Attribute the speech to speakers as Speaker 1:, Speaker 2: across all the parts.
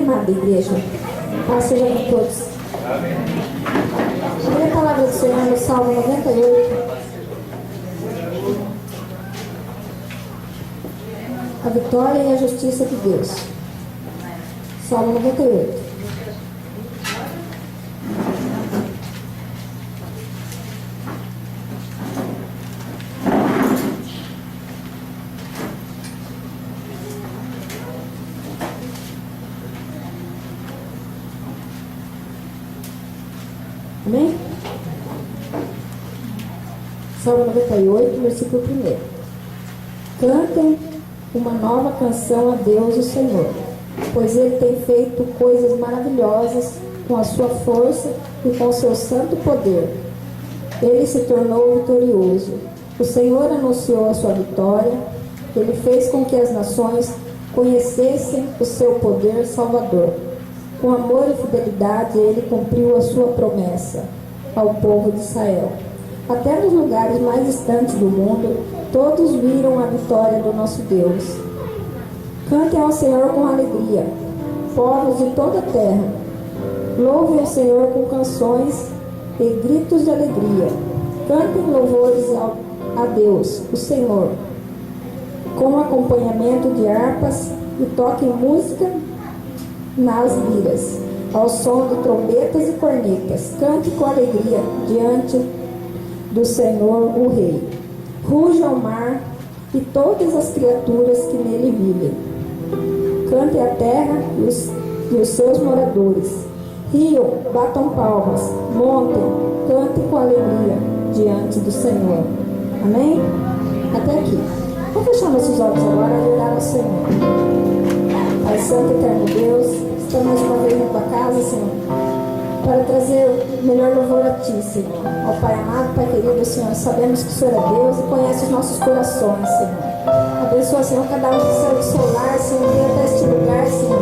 Speaker 1: Amada igreja, paz seja com todos. Leia a palavra do Senhor no Salmo 98. A vitória e a justiça de Deus. Salmo 98. Amém? Salmo 98, versículo 1. Cantem uma nova canção a Deus, o Senhor, pois Ele tem feito coisas maravilhosas com a sua força e com o seu santo poder. Ele se tornou vitorioso. O Senhor anunciou a sua vitória. Ele fez com que as nações conhecessem o seu poder salvador. Com amor e fidelidade, Ele cumpriu a sua promessa ao povo de Israel. Até nos lugares mais distantes do mundo, todos viram a vitória do nosso Deus. Cantem ao Senhor com alegria, povos de toda a terra. Louvem o Senhor com canções e gritos de alegria. Cantem louvores a Deus, o Senhor, com acompanhamento de harpas, e toquem música nas liras, ao som de trombetas e cornetas. Cante com alegria diante do Senhor, o Rei. Ruja o mar e todas as criaturas que nele vivem. Cante a terra e os seus moradores. Riam, batam palmas, montem, cantem com alegria diante do Senhor. Amém? Até aqui. Vamos fechar nossos olhos agora e orar ao Senhor. Pai Santo e Eterno Deus, estamos mais uma vez na tua casa, Senhor, para trazer o melhor louvor a Ti, Senhor. Ó Pai amado, Pai querido, Senhor, sabemos que o Senhor é Deus e conhece os nossos corações, Senhor. Abençoa, Senhor, cada um que saiu do seu lar, Senhor, veio até este lugar, Senhor,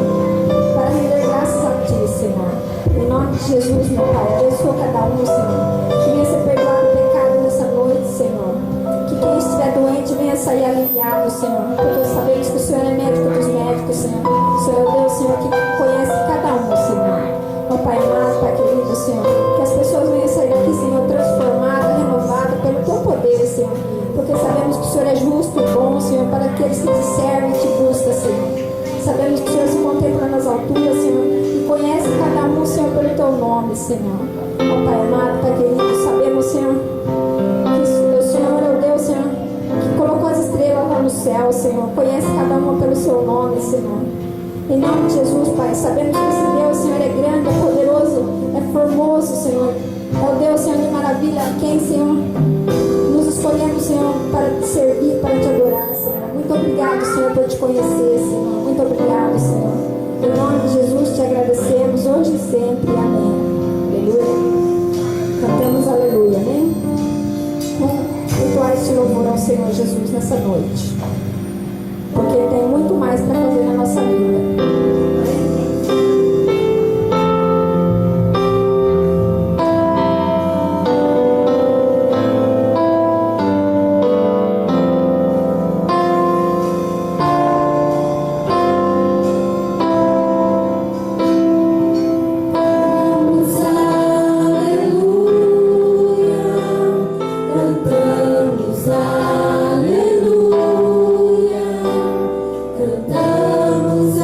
Speaker 1: para render graças a Ti, Senhor. Em nome de Jesus, meu Pai, abençoa cada um, Senhor, que venha ser perdoado o pecado nessa noite, Senhor. Que quem estiver doente venha sair aliviado, Senhor, porque sabemos que o Senhor é médico dos médicos, Senhor. O Senhor é Deus, Senhor, que conhece cada um, Senhor. Ó Pai amado, Pai querido, Senhor, que as pessoas venham sair daqui, Senhor, transformadas, renovadas pelo Teu poder, Senhor, porque sabemos que o Senhor é justo e bom, Senhor, para aqueles que te servem e te buscam, Senhor. Sabemos que o Senhor se contempla nas alturas, Senhor, e conhece cada um, Senhor, pelo Teu nome, Senhor. Ó Pai amado, Pai querido, sabemos, Senhor, que o Senhor é o Deus, Senhor, que colocou as estrelas lá no céu, Senhor, conhece cada uma pelo Seu nome, Senhor. Em nome de Jesus, Pai, sabemos que esse Deus, Senhor, é grande, é poderoso, é formoso, Senhor. É o Deus, Senhor, de maravilha, quem, Senhor, nos escolhemos, Senhor, para te servir, para te adorar, Senhor. Muito obrigado, Senhor, por te conhecer, Senhor. Muito obrigado, Senhor. Em nome de Jesus, te agradecemos hoje e sempre. Amém. Aleluia. Cantamos aleluia, amém? Entoar este louvor ao Senhor Jesus nessa noite, porque Ele tem muito mais para fazer na nossa vida.
Speaker 2: Cantamos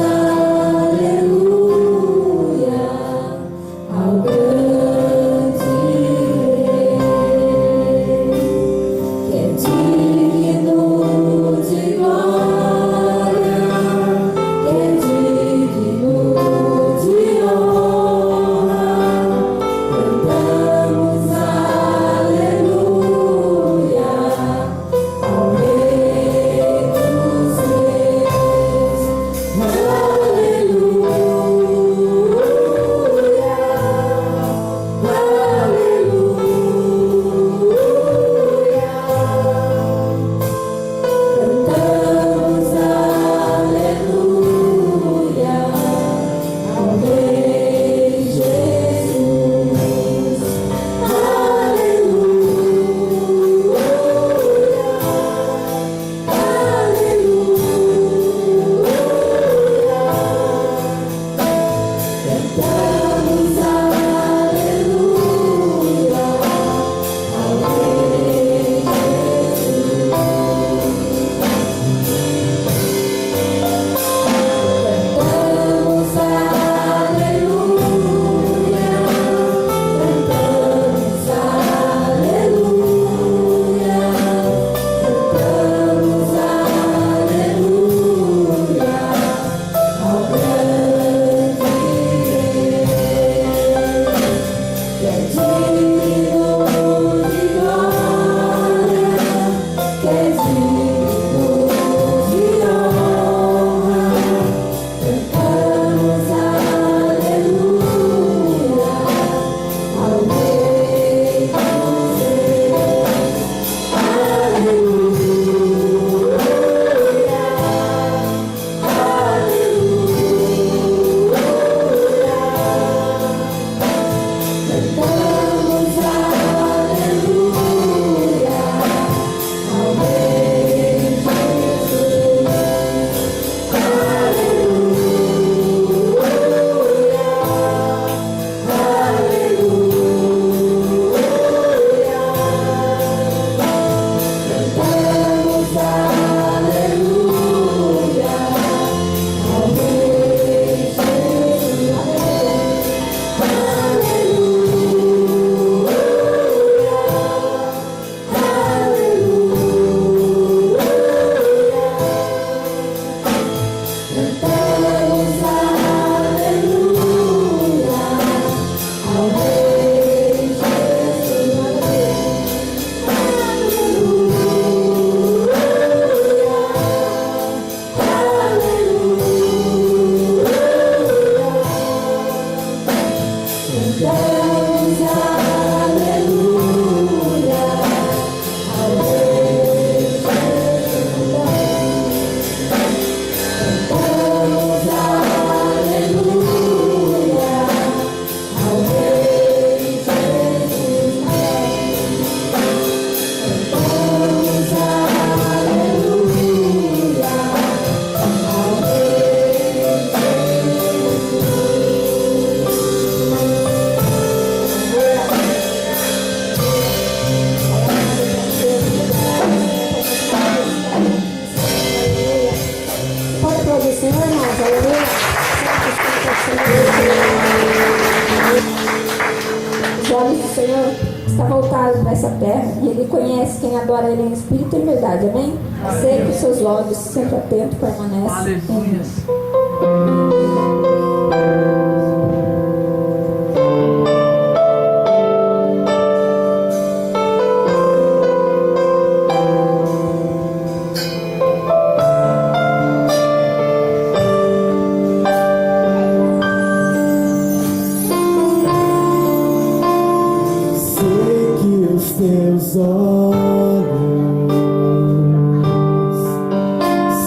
Speaker 1: Senhor, irmãos. Aleluia. Os olhos do Senhor estão voltados para essa terra e Ele conhece quem adora Ele em espírito e em verdade. Amém? Sei que os seus olhos, sempre atentos, permanecem.
Speaker 2: Teus olhos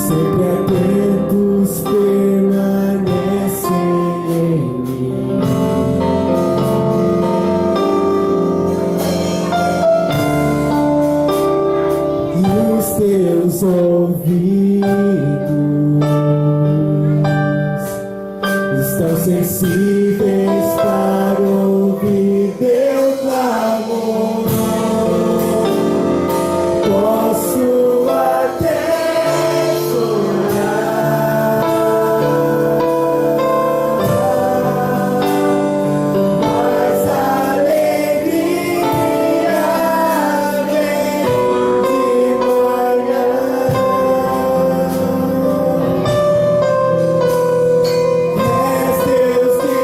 Speaker 2: sempre atentos permanecem em mim, e os teus ouvidos estão sensíveis para ouvir teu clamor. Posso até chorar, mas a alegria vem de manhã. És Deus que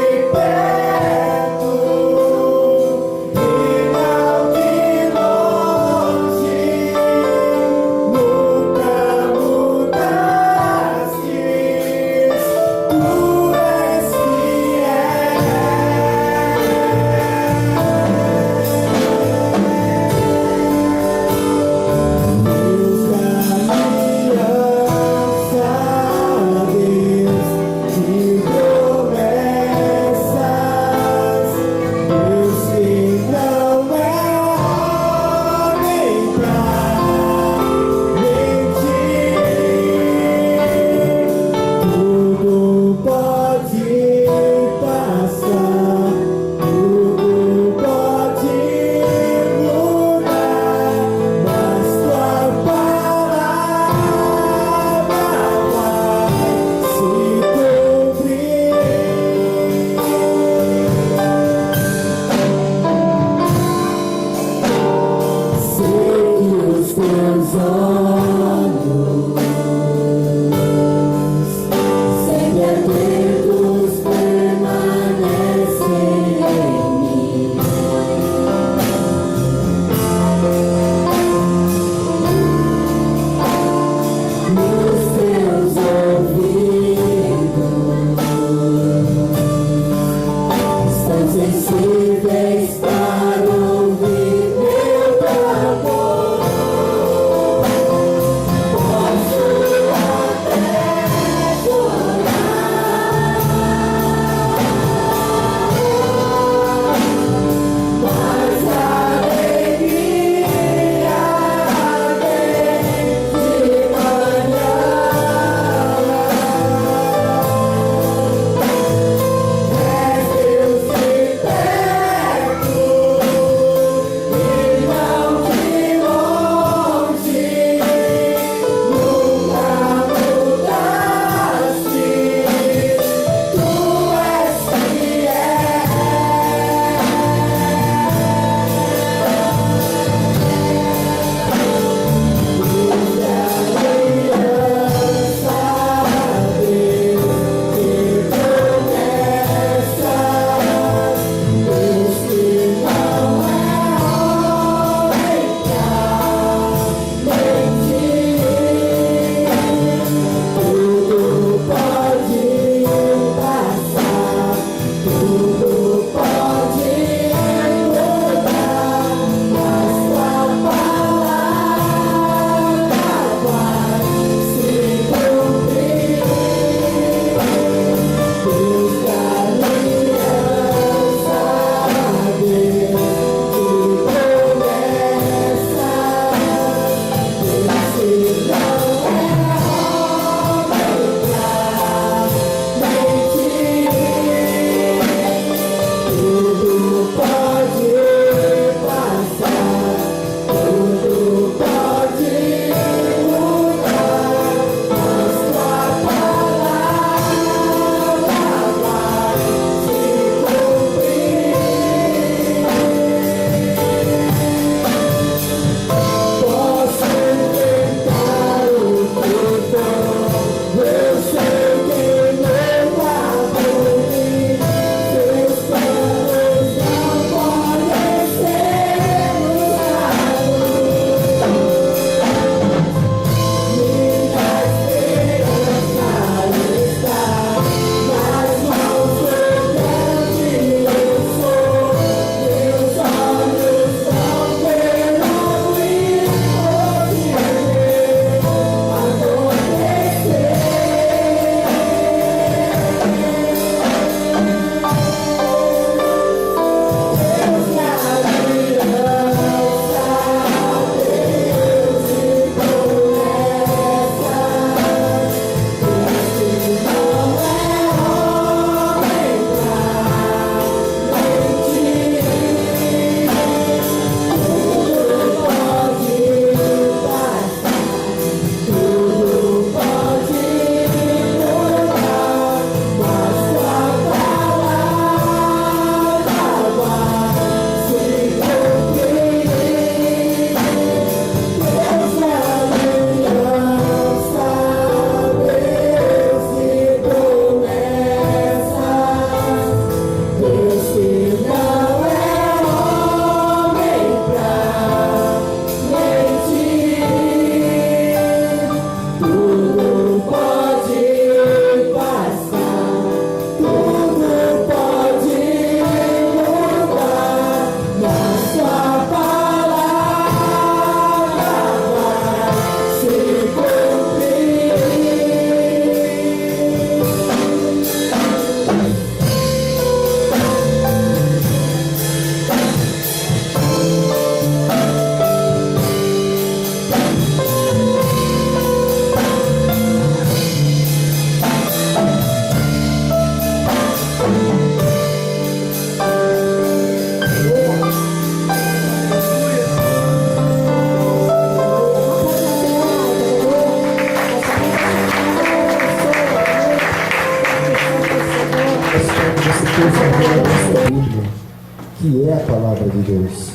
Speaker 3: que é a palavra de Deus.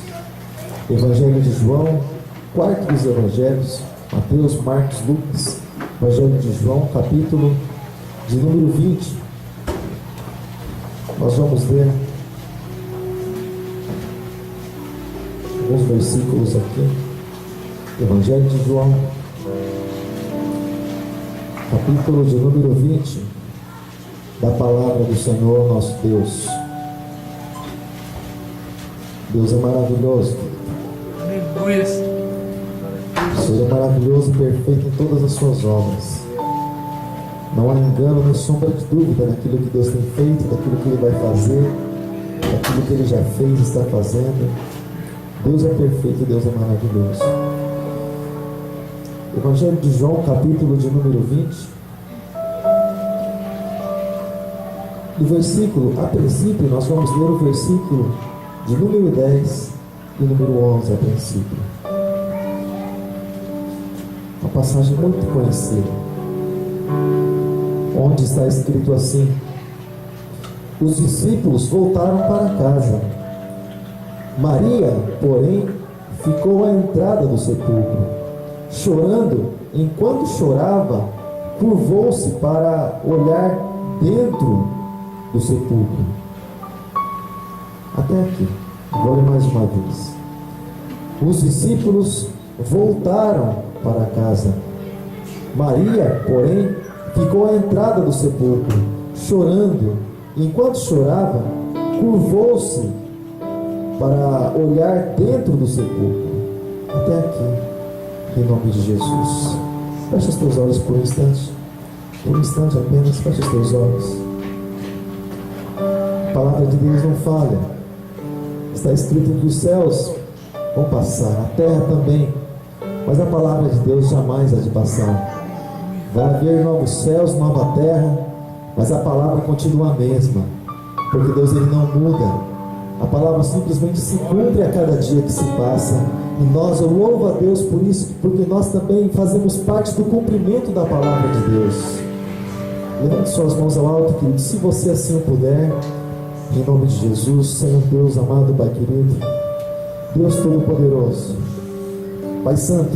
Speaker 3: Evangelho de João, quarto dos evangelhos, Mateus, Marcos, Lucas. Evangelho de João, capítulo de número 20. Nós vamos ler alguns versículos aqui. Evangelho de João, capítulo de número 20, da palavra do Senhor nosso Deus. Deus é maravilhoso.
Speaker 4: Aleluia.
Speaker 3: O Senhor é maravilhoso e perfeito em todas as suas obras. Não há engano nem sombra de dúvida naquilo que Deus tem feito, daquilo que Ele vai fazer, daquilo que Ele já fez e está fazendo. Deus é perfeito, Deus é maravilhoso. Evangelho de João, capítulo de número 20. Do versículo, a princípio, nós vamos ler o versículo de número 10 e número 11 a princípio. Uma passagem muito conhecida, onde está escrito assim: os discípulos voltaram para casa. Maria, porém, ficou à entrada do sepulcro, chorando. Enquanto chorava, curvou-se para olhar dentro do sepulcro. Até aqui, vou ler mais uma vez. Os discípulos voltaram para casa. Maria, porém, ficou à entrada do sepulcro, chorando. Enquanto chorava, curvou-se para olhar dentro do sepulcro. Até aqui, em nome de Jesus. Fecha os teus olhos por um instante. Por um instante apenas, fecha os teus olhos. A palavra de Deus não falha. Está escrito que os céus vão passar, a terra também, mas a palavra de Deus jamais há de passar. Vai haver novos céus, nova terra, mas a palavra continua a mesma, porque Deus ele não muda. A palavra simplesmente se cumpre a cada dia que se passa, e nós, eu louvo a Deus por isso, porque nós também fazemos parte do cumprimento da palavra de Deus. Levante suas mãos ao alto, querido, se você assim o puder, em nome de Jesus. Senhor Deus amado, Pai querido, Deus Todo-Poderoso, Pai Santo,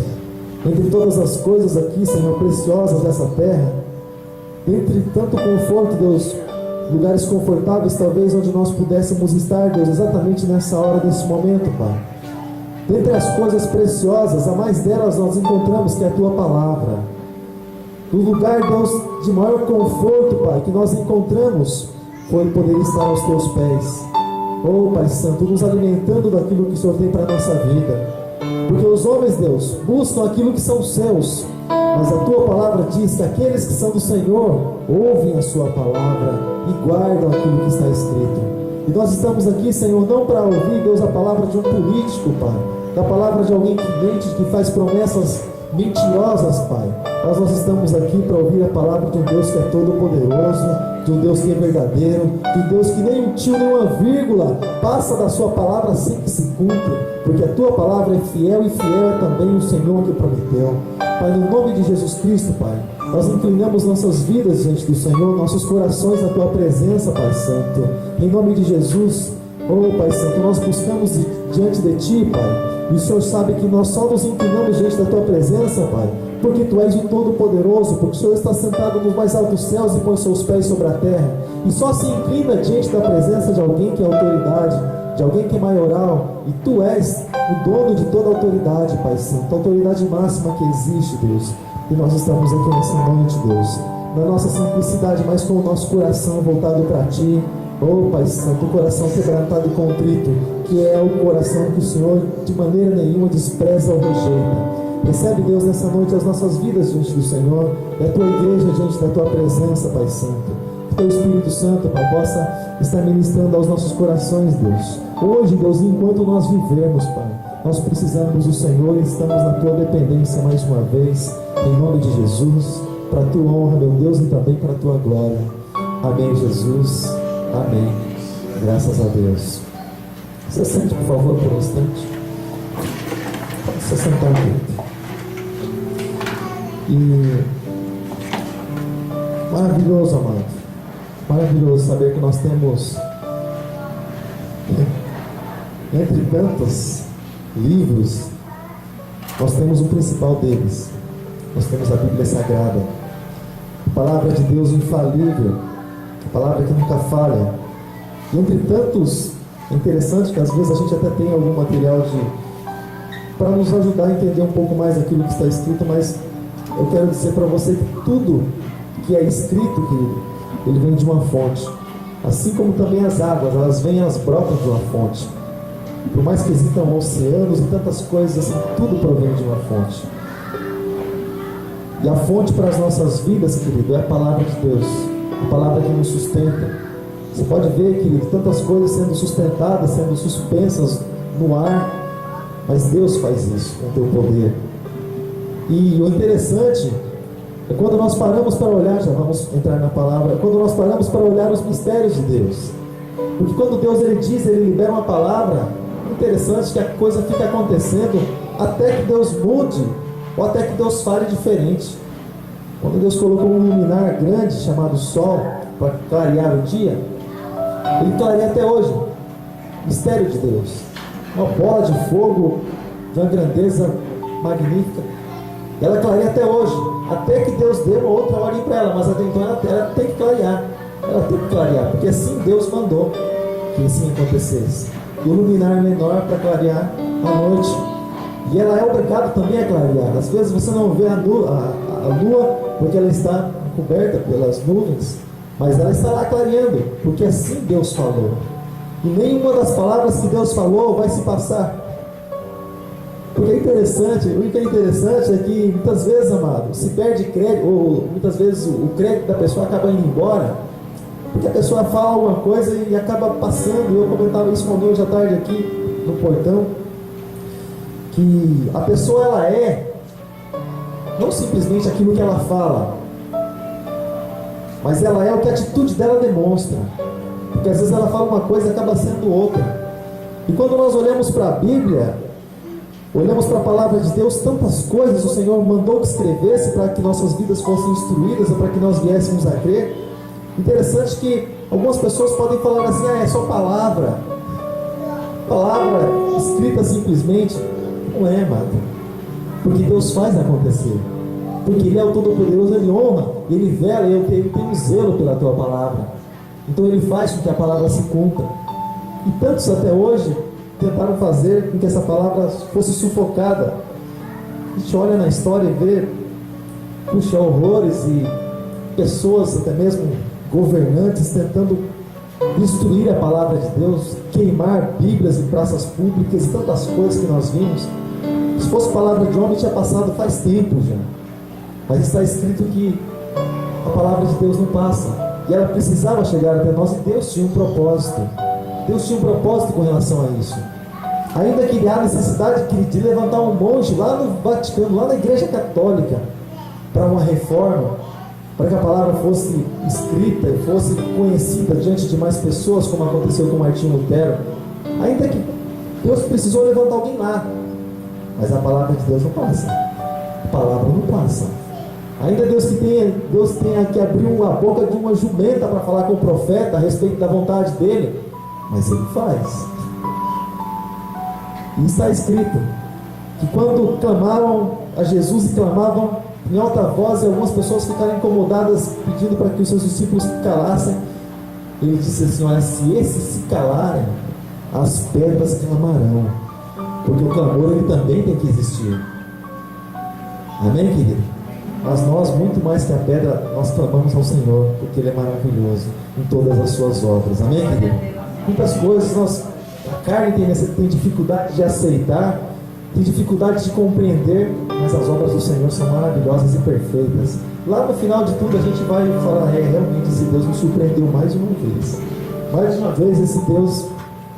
Speaker 3: entre todas as coisas aqui, Senhor, preciosas dessa terra, entre tanto conforto, Deus, lugares confortáveis talvez onde nós pudéssemos estar, Deus, exatamente nessa hora, nesse momento, Pai. Dentre as coisas preciosas, a mais delas nós encontramos que é a Tua Palavra. O lugar, Deus, de maior conforto, Pai, que nós encontramos foi poder estar aos Teus pés. Oh, Pai Santo, nos alimentando daquilo que o Senhor tem para a nossa vida. Porque os homens, Deus, buscam aquilo que são seus, mas a Tua Palavra diz que aqueles que são do Senhor ouvem a Sua Palavra e guardam aquilo que está escrito. E nós estamos aqui, Senhor, não para ouvir, Deus, a palavra de um político, Pai, da palavra de alguém que mente, que faz promessas mentirosas, Pai. Mas nós estamos aqui para ouvir a palavra de um Deus que é todo-poderoso, de um Deus que é verdadeiro, de um Deus que nem um tio, nem uma vírgula passa da Sua palavra sem que se cumpra, porque a Tua palavra é fiel e fiel é também o Senhor que prometeu. Pai, no nome de Jesus Cristo, Pai, nós inclinamos nossas vidas diante do Senhor, nossos corações na Tua presença, Pai Santo. Em nome de Jesus, oh Pai Santo, nós buscamos diante de Ti, Pai. E o Senhor sabe que nós só nos inclinamos diante da Tua presença, Pai, porque Tu és o Todo-Poderoso, porque o Senhor está sentado nos mais altos céus e põe seus pés sobre a terra. E só se inclina diante da presença de alguém que é autoridade, de alguém que é maioral. E Tu és o dono de toda a autoridade, Pai Santo, a autoridade máxima que existe, Deus. E nós estamos aqui nessa noite, Deus, na nossa simplicidade, mas com o nosso coração voltado para Ti. Oh, Pai Santo, o coração quebrantado e contrito, que é o coração que o Senhor de maneira nenhuma despreza ou rejeita. Recebe, Deus, nessa noite as nossas vidas diante do Senhor, e a Tua igreja diante da Tua presença, Pai Santo. Que Teu Espírito Santo, Pai, possa estar ministrando aos nossos corações, Deus. Hoje, Deus, enquanto nós vivemos, Pai, nós precisamos do Senhor e estamos na Tua dependência mais uma vez, em nome de Jesus, para a Tua honra, meu Deus, e também para a Tua glória. Amém, Jesus. Amém. Graças a Deus. Você sente, por favor, por um instante. Pode se sentar aqui. E maravilhoso, amado. Maravilhoso saber que nós temos entre tantos livros, nós temos o principal deles. Nós temos a Bíblia Sagrada, a palavra de Deus infalível, a palavra que nunca falha. E entre tantos, é interessante que às vezes a gente até tem algum material para nos ajudar a entender um pouco mais aquilo que está escrito, mas eu quero dizer para você que tudo que é escrito, querido, ele vem de uma fonte. Assim como também as águas, elas vêm, elas brotam de uma fonte. Por mais que existam oceanos e tantas coisas assim, tudo provém de uma fonte. E a fonte para as nossas vidas, querido, é a palavra de Deus, a palavra que nos sustenta. Você pode ver, querido, tantas coisas sendo sustentadas, sendo suspensas no ar, mas Deus faz isso com o teu poder. E o interessante é quando nós paramos para olhar, já vamos entrar na palavra, quando nós paramos para olhar os mistérios de Deus. Porque quando Deus ele diz, ele libera uma palavra, interessante que a coisa fica acontecendo até que Deus mude, ou até que Deus fale diferente. Quando Deus colocou um luminar grande chamado Sol para clarear o dia, ele clareia até hoje. Mistério de Deus. Uma bola de fogo de uma grandeza magnífica. Ela clareia até hoje, até que Deus dê uma outra ordem para ela, mas até então ela tem que clarear. Ela tem que clarear, porque assim Deus mandou que assim acontecesse. E o luminar menor para clarear a noite. E ela é obrigada também a clarear. Às vezes você não vê a lua porque ela está coberta pelas nuvens, mas ela está lá clareando, porque assim Deus falou. E nenhuma das palavras que Deus falou vai se passar. Porque o que é interessante é que muitas vezes, amado, se perde crédito, ou muitas vezes o crédito da pessoa acaba indo embora, porque a pessoa fala alguma coisa e acaba passando. Eu comentava isso com alguém hoje à tarde aqui no portão, que a pessoa ela é não simplesmente aquilo que ela fala, mas ela é o que a atitude dela demonstra. Porque às vezes ela fala uma coisa e acaba sendo outra. E quando nós olhamos para a Bíblia, olhamos para a palavra de Deus, tantas coisas o Senhor mandou que escrevesse para que nossas vidas fossem instruídas, ou para que nós viéssemos a crer. Interessante que algumas pessoas podem falar assim: é só palavra escrita simplesmente. Não é, amado, porque Deus faz acontecer, porque Ele é o Todo-Poderoso, Ele honra, Ele vela, Ele tem um zelo pela tua palavra. Então Ele faz com que a palavra se cumpra. E tantos até hoje tentaram fazer com que essa palavra fosse sufocada. A gente olha na história e vê, puxa, horrores e pessoas, até mesmo governantes, tentando destruir a palavra de Deus, queimar Bíblias em praças públicas e tantas coisas que nós vimos. Se fosse palavra de homem, tinha passado faz tempo já. Mas está escrito que a palavra de Deus não passa. E ela precisava chegar até nós, e Deus tinha um propósito. Deus tinha um propósito com relação a isso. Ainda que há necessidade de levantar um monge lá no Vaticano, lá na Igreja Católica, para uma reforma, para que a palavra fosse escrita e fosse conhecida diante de mais pessoas, como aconteceu com Martinho Lutero. Ainda que Deus precisou levantar alguém lá, mas a palavra de Deus não passa. A palavra não passa. Ainda Deus tenha que abrir a boca de uma jumenta para falar com o profeta a respeito da vontade dele, mas Ele faz. E está escrito que quando clamaram a Jesus e clamavam em alta voz, e algumas pessoas ficaram incomodadas pedindo para que os seus discípulos se calassem, Ele disse assim: olha, se esses se calarem, as pedras clamarão, porque o clamor ele também tem que existir. Amém, querido? Mas nós, muito mais que a pedra, nós clamamos ao Senhor, porque Ele é maravilhoso em todas as suas obras. Amém, querido? Muitas coisas a carne tem dificuldade de aceitar, tem dificuldade de compreender, mas as obras do Senhor são maravilhosas e perfeitas. Lá no final de tudo a gente vai falar: realmente esse Deus me surpreendeu mais de uma vez. Mais de uma vez esse Deus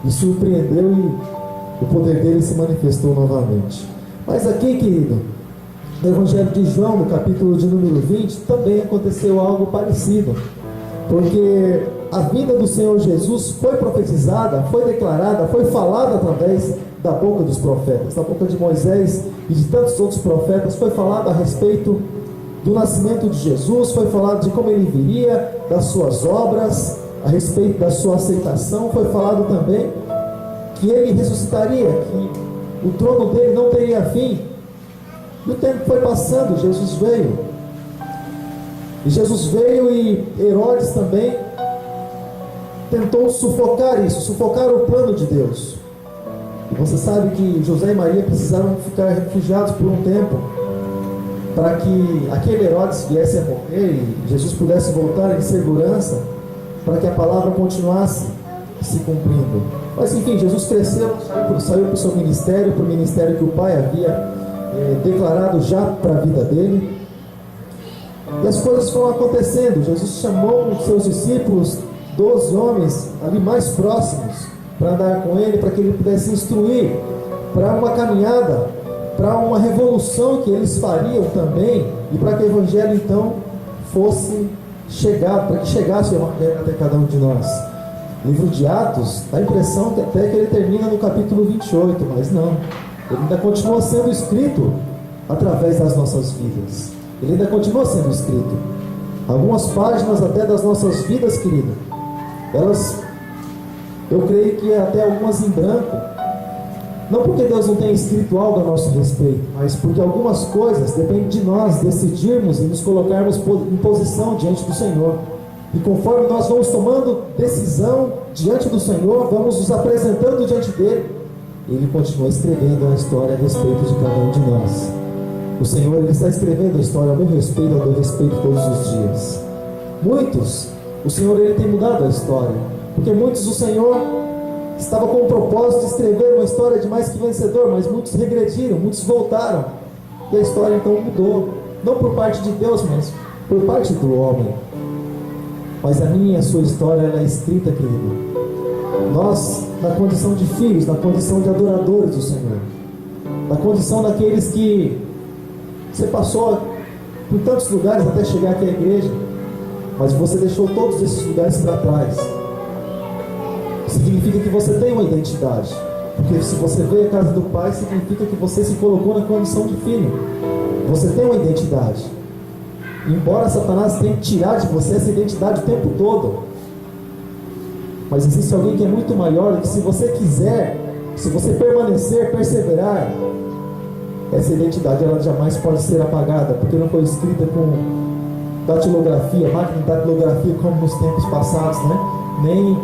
Speaker 3: me surpreendeu e o poder dele se manifestou novamente. Mas aqui, querido, no Evangelho de João, no capítulo de número 20, também aconteceu algo parecido, porque a vinda do Senhor Jesus foi profetizada, foi declarada, foi falada através da boca dos profetas, da boca de Moisés e de tantos outros profetas. Foi falado a respeito do nascimento de Jesus, foi falado de como Ele viria, das suas obras, a respeito da sua aceitação. Foi falado também que ele ressuscitaria, que o trono dele não teria fim. E o tempo foi passando, Jesus veio. E Jesus veio e Herodes também tentou sufocar isso, sufocar o plano de Deus. E você sabe que José e Maria precisaram ficar refugiados por um tempo, para que aquele Herodes viesse a morrer e Jesus pudesse voltar em segurança, para que a palavra continuasse se cumprindo. Mas enfim, Jesus cresceu, saiu para o seu ministério, para o ministério que o Pai havia declarado já para a vida dele. E as coisas foram acontecendo. Jesus chamou os seus discípulos, 12 homens ali mais próximos, para andar com ele, para que ele pudesse instruir para uma caminhada, para uma revolução que eles fariam também, e para que o Evangelho então fosse chegado, para que chegasse o Evangelho até cada um de nós. O livro de Atos, dá a impressão que até que ele termina no capítulo 28, mas não, ele ainda continua sendo escrito através das nossas vidas. Ele ainda continua sendo escrito. Algumas páginas até das nossas vidas, querido, elas, eu creio que até algumas em branco. Não porque Deus não tenha escrito algo a nosso respeito, mas porque algumas coisas dependem de nós decidirmos e nos colocarmos em posição diante do Senhor. E conforme nós vamos tomando decisão diante do Senhor, vamos nos apresentando diante dele, ele continua escrevendo a história a respeito de cada um de nós. O Senhor, ele está escrevendo a história ao meu respeito, ao meu respeito todos os dias. Muitos, o Senhor, ele tem mudado a história, porque muitos, o Senhor estava com o propósito de escrever uma história de mais que vencedor, mas muitos regrediram, muitos voltaram, e a história então mudou, não por parte de Deus, mas por parte do homem. Mas a minha e a sua história, ela é escrita, querido. Nós, na condição de filhos, na condição de adoradores do Senhor, na condição daqueles que você passou por tantos lugares até chegar aqui à igreja, mas você deixou todos esses lugares para trás. Significa que você tem uma identidade, porque se você veio à casa do Pai, significa que você se colocou na condição de filho. Você tem uma identidade. Embora Satanás tente tirar de você essa identidade o tempo todo, mas existe alguém que é muito maior, e que se você quiser, se você permanecer, perseverar, essa identidade ela jamais pode ser apagada, porque não foi escrita com datilografia, máquina de datilografia como nos tempos passados, né? Nem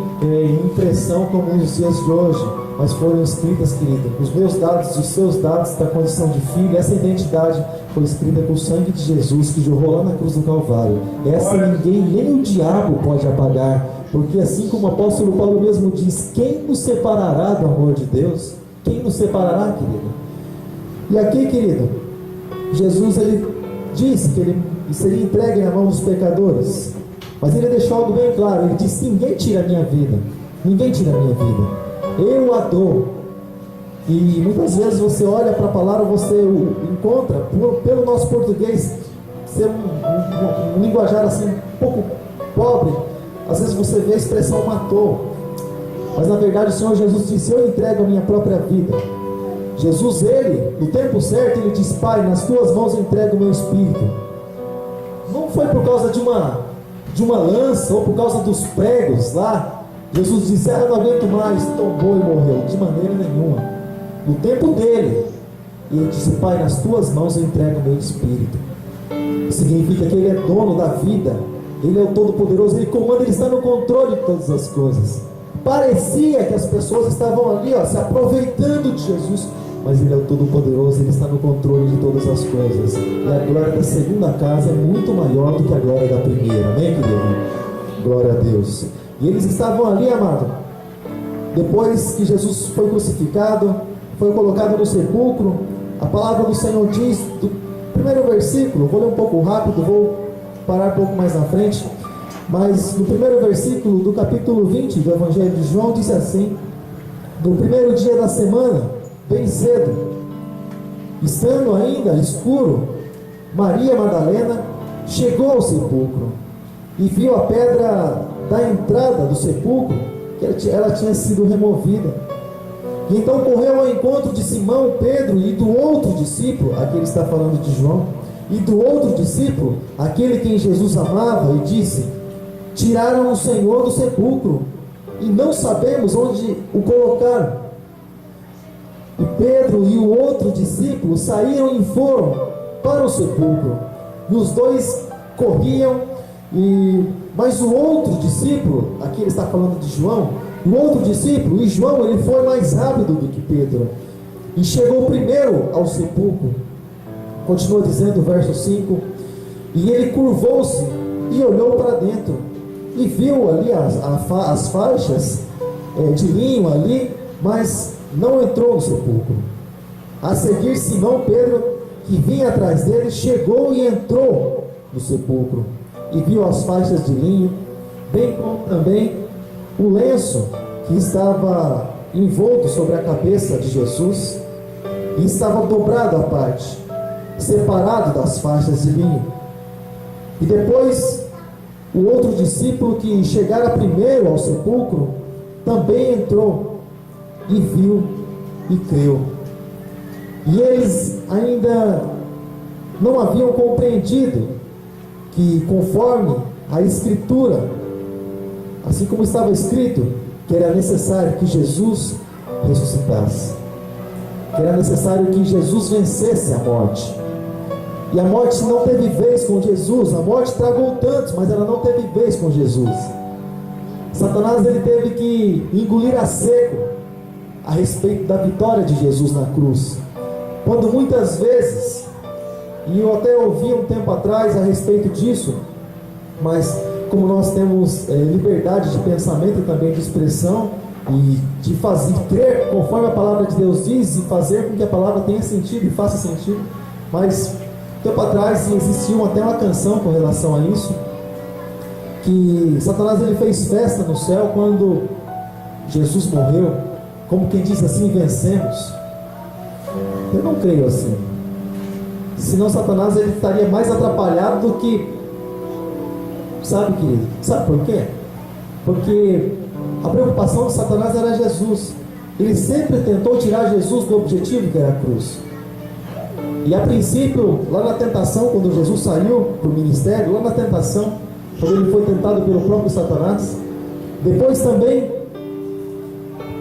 Speaker 3: impressão como nos dias de hoje, mas foram escritas, querida, os meus dados, os seus dados da condição de filho. Essa identidade foi escrita com o sangue de Jesus que jorrou lá na cruz do Calvário. Essa ninguém, nem o diabo pode apagar, porque assim como o apóstolo Paulo mesmo diz, quem nos separará do amor de Deus? Quem nos separará, querido? E aqui, querido, Jesus, ele disse que ele seria entregue na mão dos pecadores, mas ele deixou algo bem claro. Ele disse: ninguém tira a minha vida, ninguém tira a minha vida, eu a dou. E muitas vezes você olha para a palavra, você encontra, pelo nosso português ser um linguajar assim um pouco pobre, às vezes você vê a expressão matou, mas na verdade o Senhor Jesus disse: eu entrego a minha própria vida. Jesus, ele, no tempo certo, ele diz: Pai, nas tuas mãos eu entrego o meu espírito. Não foi por causa de uma lança, ou por causa dos pregos lá. Jesus disse: não aguento mais, tombou e morreu. De maneira nenhuma. No tempo dele, ele disse: Pai, nas tuas mãos eu entrego o meu espírito. Significa que ele é dono da vida, ele é o Todo-Poderoso, ele comanda, ele está no controle de todas as coisas. Parecia que as pessoas estavam ali, se aproveitando de Jesus, mas ele é o Todo-Poderoso, ele está no controle de todas as coisas. E a glória da segunda casa é muito maior do que a glória da primeira, amém, querido? Glória a Deus. E eles estavam ali, amado, depois que Jesus foi crucificado, foi colocado no sepulcro. A palavra do Senhor diz, do primeiro versículo, vou ler um pouco rápido, vou parar um pouco mais na frente, mas no primeiro versículo do capítulo 20 do Evangelho de João, diz assim: no primeiro dia da semana, bem cedo, estando ainda escuro, Maria Madalena chegou ao sepulcro e viu a pedra da entrada do sepulcro, que ela tinha sido removida. E então correu ao encontro de Simão, Pedro e do outro discípulo, aqui ele está falando de João, e do outro discípulo, aquele quem Jesus amava, e disse: tiraram o Senhor do sepulcro e não sabemos onde o colocaram. E Pedro e o outro discípulo saíram e foram para o sepulcro. E os dois corriam, mas o outro discípulo, aqui ele está falando de João, o outro discípulo, e João, ele foi mais rápido do que Pedro, e chegou primeiro ao sepulcro. Continua dizendo o verso 5: e ele curvou-se e olhou para dentro, e viu ali as faixas de linho ali, mas não entrou no sepulcro. A seguir, Simão Pedro, que vinha atrás dele, chegou e entrou no sepulcro, e viu as faixas de linho, bem como também o lenço que estava envolto sobre a cabeça de Jesus, e estava dobrado à parte, separado das faixas de linho. E depois o outro discípulo, que chegara primeiro ao sepulcro, também entrou e viu e creu. E eles ainda não haviam compreendido que, conforme a Escritura, assim como estava escrito, que era necessário que Jesus ressuscitasse, que era necessário que Jesus vencesse a morte. E a morte não teve vez com Jesus. A morte tragou tantos, mas ela não teve vez com Jesus. Satanás, ele teve que engolir a seco a respeito da vitória de Jesus na cruz, quando muitas vezes, e eu até ouvi um tempo atrás a respeito disso, mas como nós temos liberdade de pensamento e também de expressão, e de fazer, crer conforme a palavra de Deus diz, e fazer com que a palavra tenha sentido e faça sentido, mas tempo atrás existiu até uma canção com relação a isso, que Satanás, ele fez festa no céu quando Jesus morreu, como quem diz assim: vencemos. Eu não creio assim. Senão Satanás, ele estaria mais atrapalhado do que, sabe, querido? Sabe por quê? Porque a preocupação de Satanás era Jesus. Ele sempre tentou tirar Jesus do objetivo, que era a cruz. E a princípio, lá na tentação, quando Jesus saiu para o ministério, lá na tentação, quando ele foi tentado pelo próprio Satanás, depois também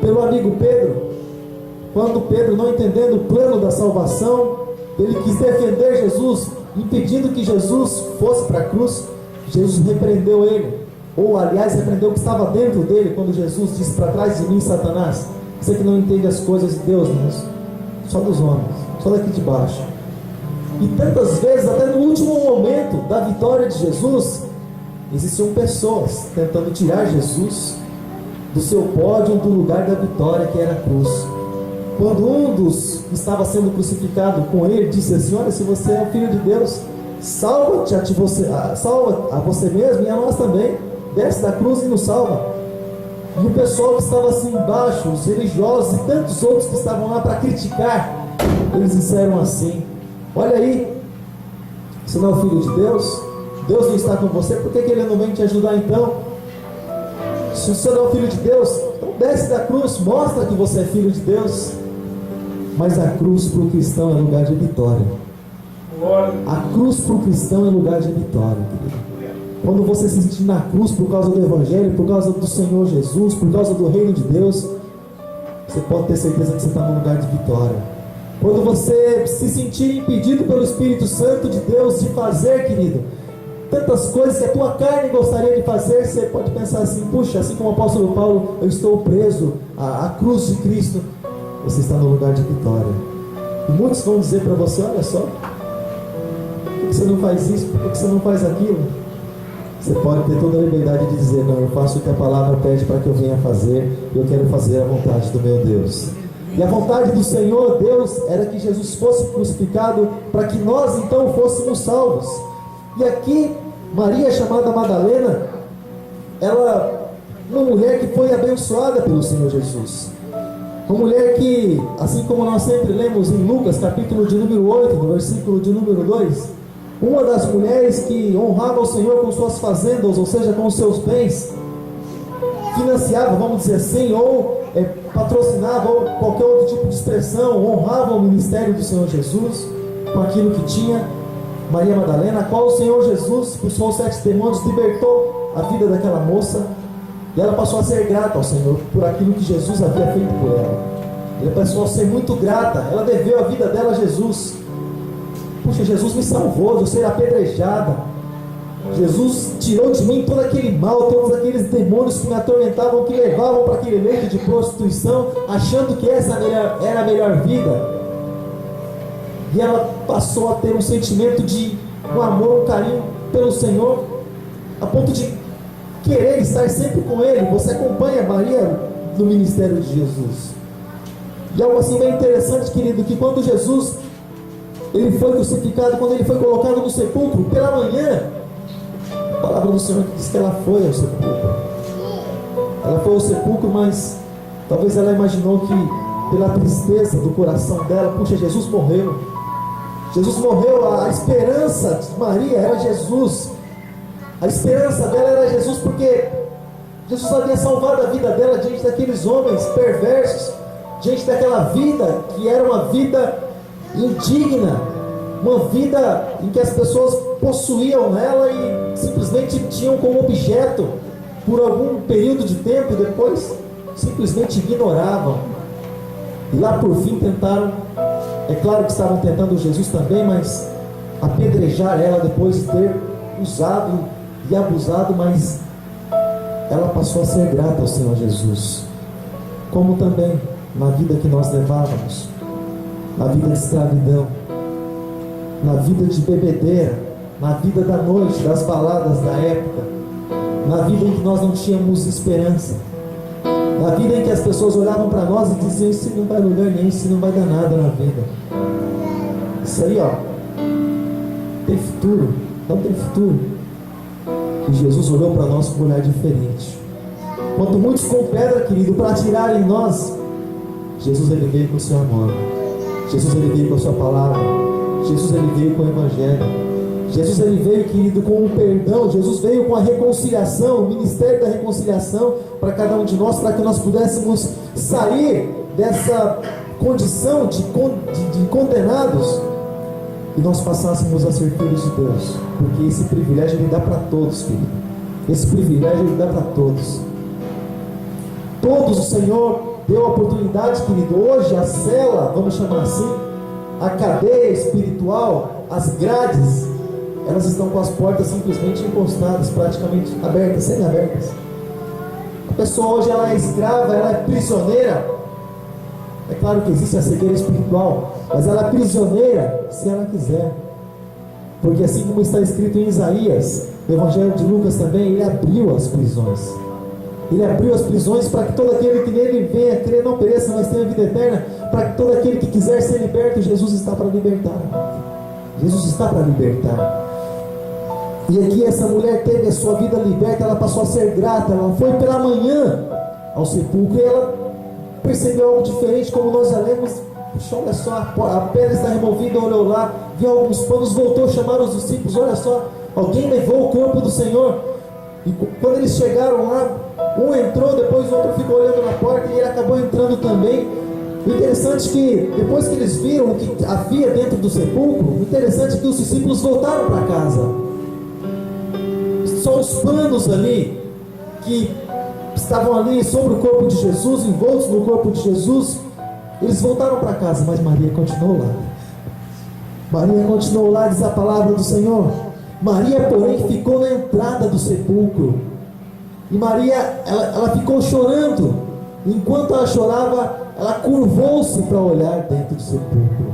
Speaker 3: pelo amigo Pedro, quando Pedro, não entendendo o plano da salvação, ele quis defender Jesus, impedindo que Jesus fosse para a cruz. Jesus repreendeu ele, ou aliás, repreendeu o que estava dentro dele, quando Jesus disse: para trás de mim, Satanás, você que não entende as coisas de Deus, mas só dos homens, só daqui de baixo. E tantas vezes, até no último momento da vitória de Jesus, existiam pessoas tentando tirar Jesus do seu pódio, do lugar da vitória, que era a cruz. Quando um dos que estava sendo crucificado com ele disse assim: olha, se você é o Filho de Deus, salva-te salva a você mesmo e a nós também, desce da cruz e nos salva. E o pessoal que estava assim embaixo, os religiosos e tantos outros que estavam lá para criticar, eles disseram assim: olha aí, você não é o Filho de Deus? Deus não está com você, por que ele não vem te ajudar então? Se você não é o Filho de Deus, então desce da cruz, mostra que você é Filho de Deus. Mas a cruz para o cristão é lugar de vitória. A cruz para o cristão é lugar de vitória, querido. Quando você se sentir na cruz por causa do Evangelho, por causa do Senhor Jesus, por causa do Reino de Deus, você pode ter certeza que você está num lugar de vitória. Quando você se sentir impedido pelo Espírito Santo de Deus de fazer, querido, tantas coisas que a tua carne gostaria de fazer, você pode pensar assim: puxa, assim como o apóstolo Paulo, eu estou preso à cruz de Cristo. Você está no lugar de vitória. E muitos vão dizer para você: olha só, por que você não faz isso? Por que você não faz aquilo? Você pode ter toda a liberdade de dizer: não, eu faço o que a palavra pede para que eu venha fazer, eu quero fazer a vontade do meu Deus. E a vontade do Senhor Deus era que Jesus fosse crucificado para que nós então fôssemos salvos. E aqui, Maria, chamada Madalena, ela, uma mulher que foi abençoada pelo Senhor Jesus, uma mulher que, assim como nós sempre lemos em Lucas, capítulo de número 8, no versículo de número 2, uma das mulheres que honrava o Senhor com suas fazendas, ou seja, com os seus bens, financiava, vamos dizer assim, ou patrocinava, ou qualquer outro tipo de expressão, honrava o ministério do Senhor Jesus com aquilo que tinha. Maria Madalena, a qual o Senhor Jesus, expulsou os 7 demônios, libertou a vida daquela moça, e ela passou a ser grata ao Senhor por aquilo que Jesus havia feito por ela. Ela passou a ser muito grata. Ela deveu a vida dela a Jesus. Puxa, Jesus me salvou de eu ser apedrejada. Jesus tirou de mim todo aquele mal, todos aqueles demônios que me atormentavam, que levavam para aquele leito de prostituição, achando que essa era a melhor vida. E ela passou a ter um sentimento de um amor, um carinho pelo Senhor, a ponto de querer estar sempre com Ele. Você acompanha Maria no ministério de Jesus. E algo assim bem interessante, querido, que quando Jesus ele foi crucificado, quando ele foi colocado no sepulcro, pela manhã, a palavra do Senhor diz que ela foi ao sepulcro. Ela foi ao sepulcro, mas talvez ela imaginou que pela tristeza do coração dela, puxa, Jesus morreu. Jesus morreu, a esperança de Maria era Jesus. A esperança dela era Jesus, porque Jesus havia salvado a vida dela diante daqueles homens perversos, diante daquela vida que era uma vida indigna, uma vida em que as pessoas possuíam ela e simplesmente tinham como objeto por algum período de tempo e depois simplesmente ignoravam. E lá por fim tentaram, é claro que estavam tentando Jesus também, mas apedrejar ela depois de ter usado e abusado, mas ela passou a ser grata ao Senhor Jesus. Como também na vida que nós levávamos, na vida de escravidão, na vida de bebedeira, na vida da noite, das baladas da época, na vida em que nós não tínhamos esperança, na vida em que as pessoas olhavam para nós e diziam: isso não vai lugar nenhum, isso não vai dar nada na vida. Isso aí, ó, tem futuro, não tem futuro. E Jesus olhou para nós com um olhar diferente. Quanto muitos com pedra, querido, para atirar em nós, Jesus ele veio com o seu amor. Jesus ele veio com a sua palavra. Jesus ele veio com o Evangelho. Jesus ele veio, querido, com o perdão. Jesus veio com a reconciliação, o ministério da reconciliação para cada um de nós, para que nós pudéssemos sair dessa condição de condenados e nós passássemos a ser filhos de Deus, porque esse privilégio ele dá para todos, querido. Esse privilégio ele dá para todos. Todos o Senhor deu a oportunidade, querido. Hoje a cela, vamos chamar assim, a cadeia espiritual, as grades, elas estão com as portas simplesmente encostadas, praticamente abertas, semi-abertas. A pessoa hoje ela é escrava, ela é prisioneira. É claro que existe a cegueira espiritual, mas ela é prisioneira se ela quiser. Porque assim como está escrito em Isaías, no Evangelho de Lucas também, ele abriu as prisões. Ele abriu as prisões para que todo aquele que nele venha crer não pereça, mas tenha vida eterna. Para que todo aquele que quiser ser liberto, Jesus está para libertar. Jesus está para libertar. E aqui essa mulher teve a sua vida liberta, ela passou a ser grata. Ela foi pela manhã ao sepulcro e ela percebeu algo diferente, como nós já lemos. Puxa, olha só, a pedra está removida, olhou lá, viu alguns panos, voltou, chamaram os discípulos, olha só, alguém levou o corpo do Senhor. E quando eles chegaram lá, um entrou, depois o outro ficou olhando na porta e ele acabou entrando também. O interessante é que depois que eles viram o que havia dentro do sepulcro, o interessante é que os discípulos voltaram para casa. Só os panos ali que estavam ali sobre o corpo de Jesus, envoltos no corpo de Jesus, eles voltaram para casa, mas Maria continuou lá. Maria continuou lá, diz a palavra do Senhor. Maria, porém, ficou na entrada do sepulcro. E Maria, ela ficou chorando. Enquanto ela chorava, ela curvou-se para olhar dentro do sepulcro.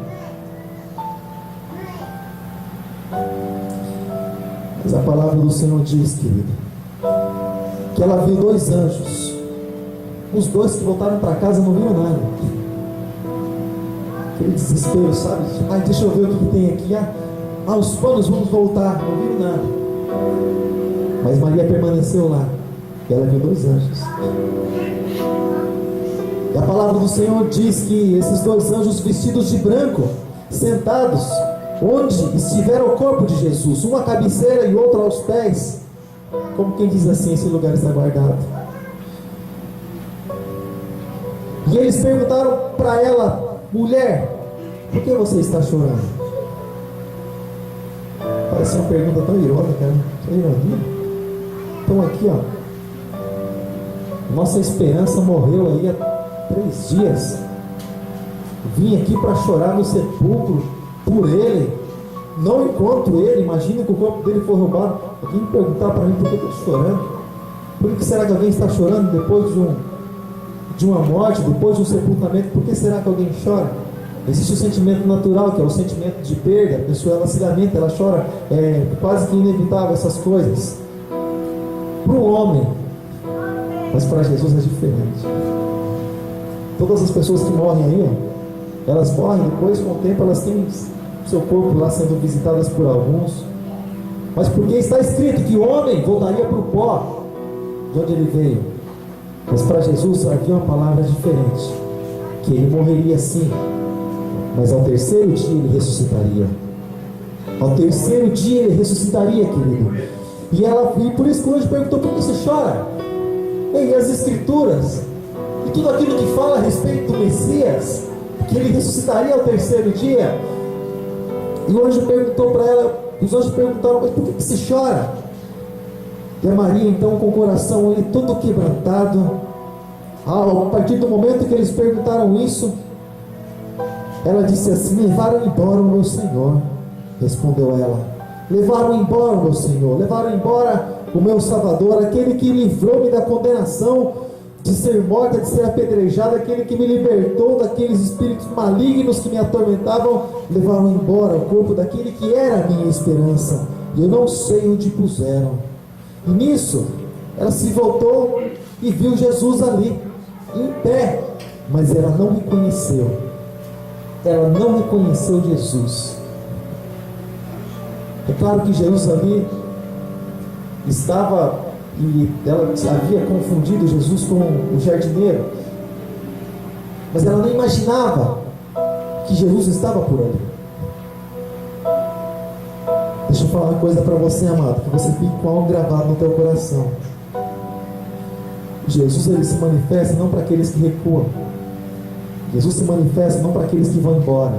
Speaker 3: Mas a palavra do Senhor diz, querido, que ela viu dois anjos. Os dois que voltaram para casa não viram nada. Aquele desespero, sabe? Ai, deixa eu ver o que tem aqui. Os panos, vamos voltar. Não viram nada. Mas Maria permaneceu lá. E ela viu dois anjos. E a palavra do Senhor diz que esses dois anjos vestidos de branco, sentados onde estivera o corpo de Jesus, um à cabeceira e outro aos pés, como quem diz assim: esse lugar está guardado. E eles perguntaram para ela: mulher, por que você está chorando? Parece uma pergunta tão irônica, né? Tão ironia. Então aqui, ó, nossa esperança morreu aí há 3 dias. vim aqui para chorar no sepulcro por ele, não enquanto ele. Imagina que o corpo dele foi roubado. Alguém me perguntar para mim por que eu estou chorando. Por que será que alguém está chorando depois de uma morte, depois de um sepultamento? Por que será que alguém chora? Existe o sentimento natural, que é o sentimento de perda. A pessoa, ela se lamenta, ela chora, é quase que inevitável essas coisas para o homem, mas para Jesus é diferente. Todas as pessoas que morrem aí, elas morrem, depois com o tempo elas têm seu corpo lá sendo visitadas por alguns, mas porque está escrito que o homem voltaria para o pó de onde ele veio. Mas para Jesus havia uma palavra diferente, que ele morreria sim, mas ao terceiro dia ele ressuscitaria. Ao terceiro dia ele ressuscitaria, querido. E por isso que hoje perguntou: por que você chora? E as escrituras, e tudo aquilo que fala a respeito do Messias, que ele ressuscitaria ao terceiro dia. E o anjo perguntou para ela, os anjos perguntaram: mas por que você chora? E a Maria, então, com o coração ali todo quebrantado, a partir do momento que eles perguntaram isso, ela disse assim: levaram embora o meu Senhor. Respondeu ela: levaram embora o meu Senhor, levaram embora o meu Salvador, aquele que livrou-me da condenação de ser morta, de ser apedrejada, aquele que me libertou daqueles espíritos malignos que me atormentavam. Levaram embora o corpo daquele que era a minha esperança, e eu não sei onde puseram. E nisso ela se voltou e viu Jesus ali, em pé, mas ela não reconheceu. Ela não reconheceu Jesus. É claro que Jesus ali estava, e ela havia confundido Jesus com o jardineiro, mas ela não imaginava que Jesus estava por ali. Deixa eu falar uma coisa para você, amado, que você fique com algo gravado no teu coração. Jesus, ele se manifesta não para aqueles que recuam. Jesus se manifesta não para aqueles que vão embora,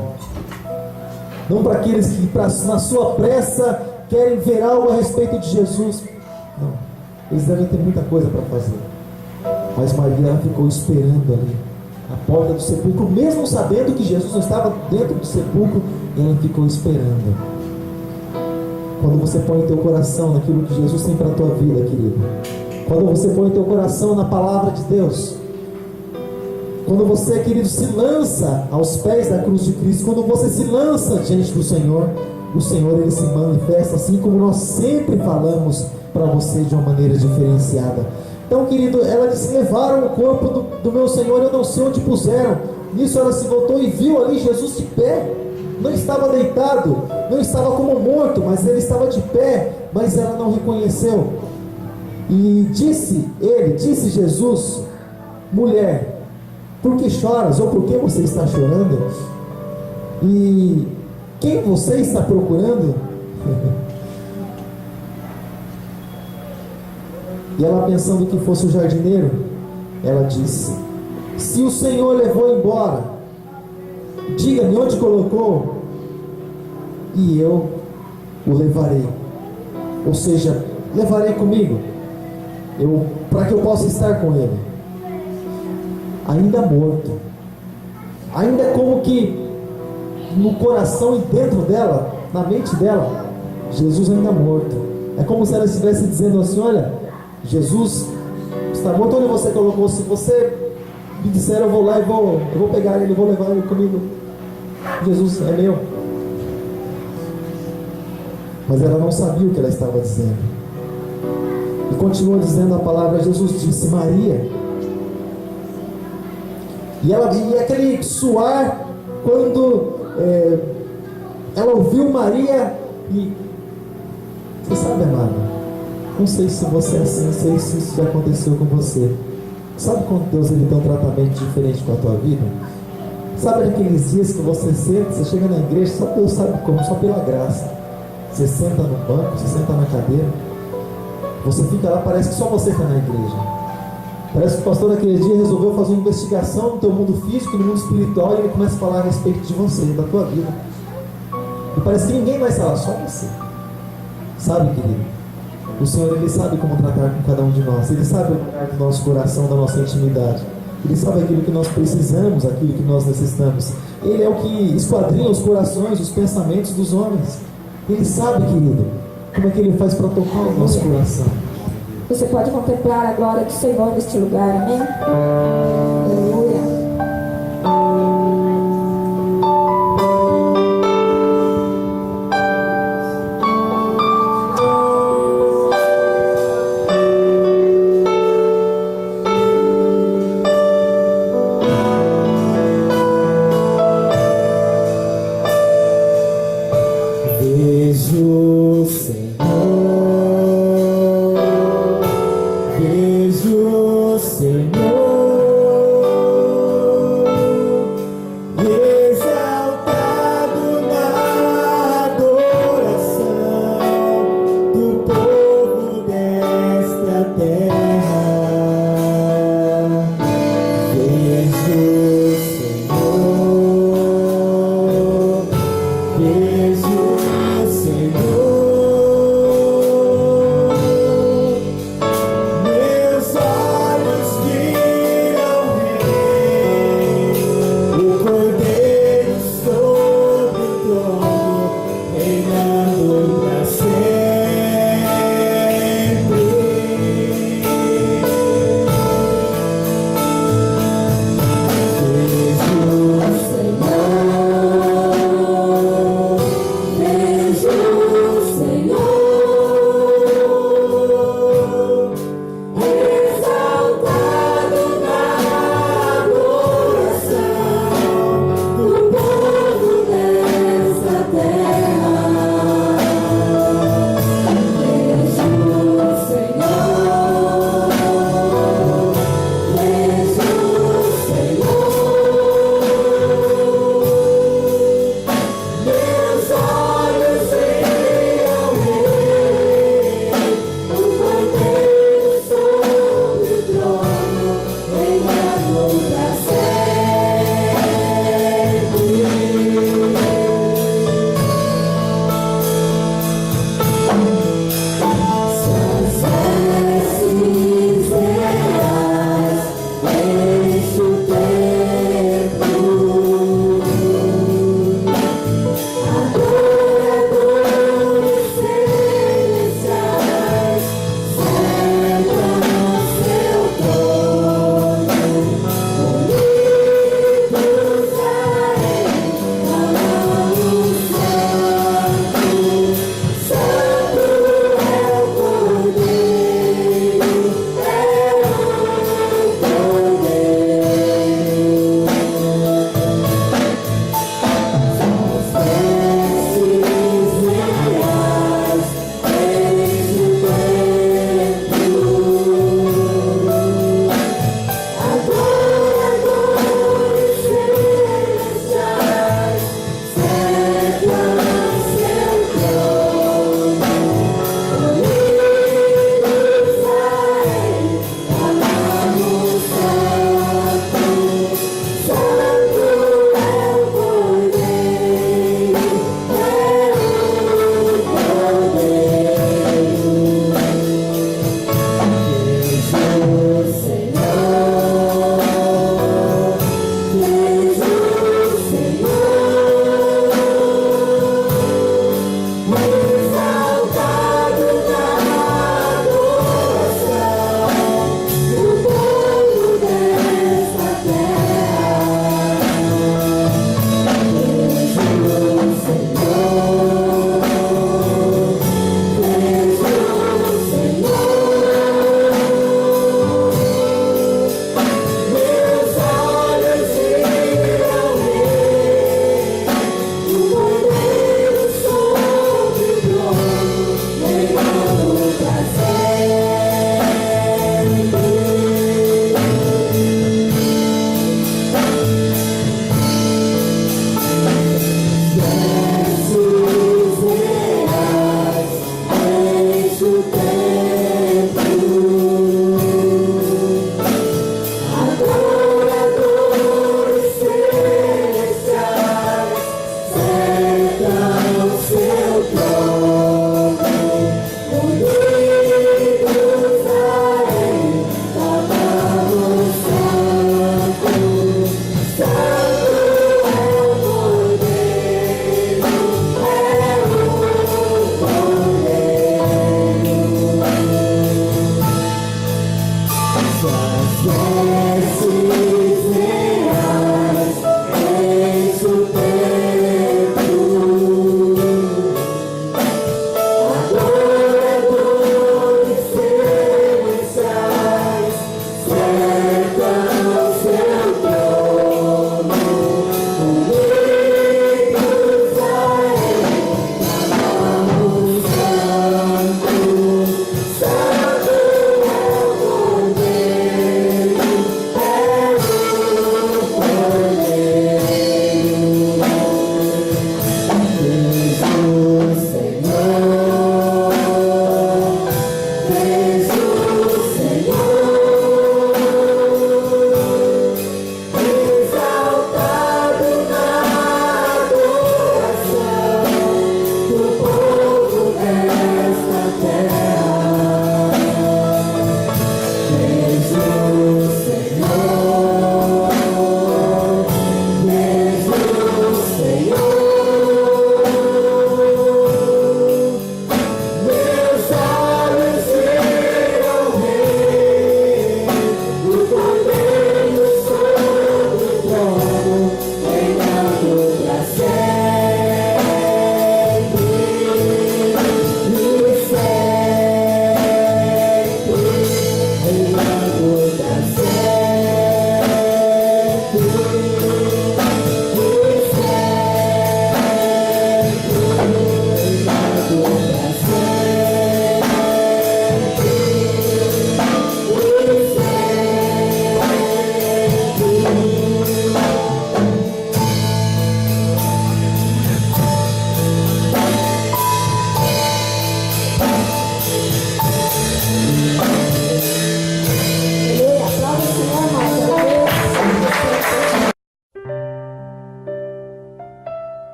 Speaker 3: não para aqueles que na sua pressa querem ver algo a respeito de Jesus. Não, eles devem ter muita coisa para fazer. Mas Maria, ela ficou esperando ali, à porta do sepulcro, mesmo sabendo que Jesus não estava dentro do sepulcro. Ela ficou esperando. Quando você põe o teu coração naquilo que Jesus tem para a tua vida, querido, quando você põe o teu coração na palavra de Deus, quando você, querido, se lança aos pés da cruz de Cristo, quando você se lança diante do Senhor, o Senhor, ele se manifesta, assim como nós sempre falamos para você, de uma maneira diferenciada. Então, querido, ela disse: levaram o corpo do meu Senhor, eu não sei onde puseram. Nisso ela se voltou e viu ali Jesus de pé. Não estava deitado, não estava como morto, mas ele estava de pé, mas ela não reconheceu. E disse Jesus: mulher, por que choras? Ou por que você está chorando? E quem você está procurando? E ela, pensando que fosse o jardineiro, ela disse: se o Senhor levou embora, diga-me onde colocou, e eu o levarei. Ou seja, levarei comigo, para que eu possa estar com ele. Ainda morto, ainda como que no coração e dentro dela, na mente dela, Jesus ainda morto. É como se ela estivesse dizendo assim: olha, Jesus está morto, onde você colocou? Se você me disser, eu vou lá e eu vou pegar ele, vou levar ele comigo. Jesus é meu. Mas ela não sabia o que ela estava dizendo. E continua dizendo a palavra. Jesus disse: Maria. E aquele suar, quando ela ouviu Maria, e você sabe, amado, não sei se você é assim, não sei se isso já aconteceu com você. Sabe quando Deus, ele tem um tratamento diferente com a tua vida? Sabe aqueles dias que você senta, você chega na igreja, só Deus sabe como, só pela graça. Você senta no banco, você senta na cadeira, você fica lá, parece que só você está na igreja. Parece que o pastor naquele dia resolveu fazer uma investigação no teu mundo físico, no mundo espiritual, e ele começa a falar a respeito de você, da tua vida. E parece que ninguém mais fala, só você. Sabe, querido? O Senhor, ele sabe como tratar com cada um de nós. Ele sabe o lugar do nosso coração, da nossa intimidade. Ele sabe aquilo que nós precisamos, aquilo que nós necessitamos. Ele é o que esquadrinha os corações, os pensamentos dos homens. Ele sabe, querido, como é que Ele faz para tocar o nosso coração.
Speaker 1: Você pode contemplar a glória do Senhor neste lugar, amém? Aleluia.
Speaker 2: Vejo, Senhor, vejo, Senhor,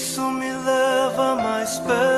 Speaker 5: Isso me leva mais perto